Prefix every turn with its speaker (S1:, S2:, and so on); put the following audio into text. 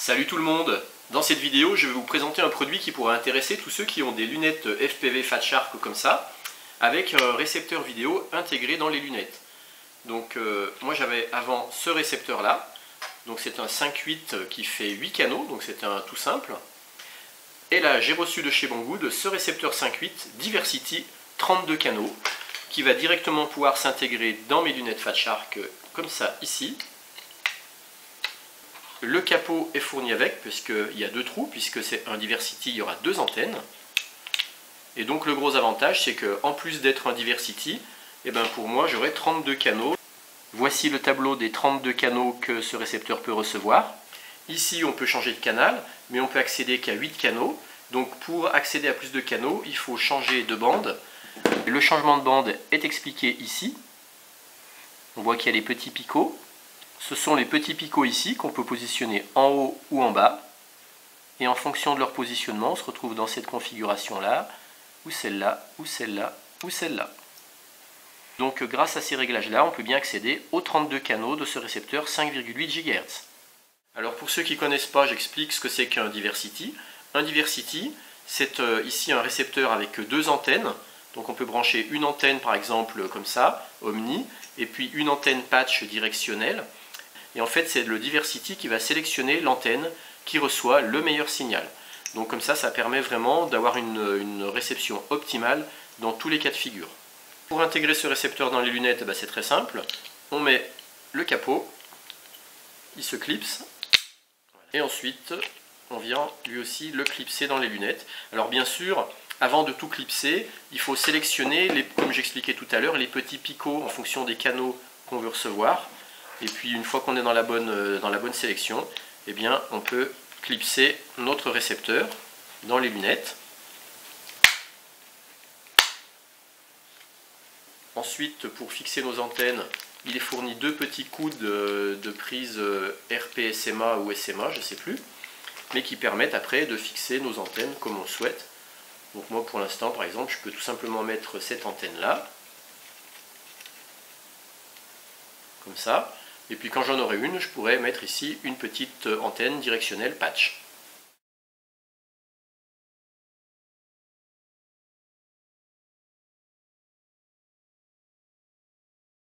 S1: Salut tout le monde! Dans cette vidéo, je vais vous présenter un produit qui pourrait intéresser tous ceux qui ont des lunettes FPV Fat Shark comme ça, avec un récepteur vidéo intégré dans les lunettes. Donc moi j'avais avant ce récepteur là, donc c'est un 5.8 qui fait 8 canaux, donc c'est un tout simple. Et là j'ai reçu de chez Banggood ce récepteur 5.8 Diversity 32 canaux, qui va directement pouvoir s'intégrer dans mes lunettes Fat Shark comme ça ici. Le capot est fourni avec, puisqu'il y a deux trous, puisque c'est un Diversity, il y aura deux antennes. Et donc le gros avantage, c'est qu'en plus d'être un Diversity, pour moi j'aurai 32 canaux. Voici le tableau des 32 canaux que ce récepteur peut recevoir. Ici on peut changer de canal, mais on peut accéder qu'à 8 canaux. Donc pour accéder à plus de canaux, il faut changer de bande. Le changement de bande est expliqué ici. On voit qu'il y a les petits picots. Ce sont les petits picots ici qu'on peut positionner en haut ou en bas. Et en fonction de leur positionnement, on se retrouve dans cette configuration-là, ou celle-là, ou celle-là, ou celle-là. Donc grâce à ces réglages-là, on peut bien accéder aux 32 canaux de ce récepteur 5,8 GHz. Alors pour ceux qui ne connaissent pas, j'explique ce que c'est qu'un Diversity. Un Diversity, c'est ici un récepteur avec deux antennes. Donc on peut brancher une antenne par exemple comme ça, Omni, et puis une antenne patch directionnelle. Et en fait, c'est le Diversity qui va sélectionner l'antenne qui reçoit le meilleur signal. Donc comme ça permet vraiment d'avoir une réception optimale dans tous les cas de figure. Pour intégrer ce récepteur dans les lunettes, c'est très simple. On met le capot, il se clipse, et ensuite on vient lui aussi le clipser dans les lunettes. Alors bien sûr, avant de tout clipser, il faut sélectionner, comme j'expliquais tout à l'heure, les petits picots en fonction des canaux qu'on veut recevoir. Et puis une fois qu'on est dans la bonne sélection, on peut clipser notre récepteur dans les lunettes. Ensuite, pour fixer nos antennes, il est fourni deux petits coudes de prise RP SMA ou SMA, je ne sais plus, mais qui permettent après de fixer nos antennes comme on le souhaite. Donc moi pour l'instant, par exemple, je peux tout simplement mettre cette antenne là, comme ça. Et puis quand j'en aurai une, je pourrais mettre ici une petite antenne directionnelle patch.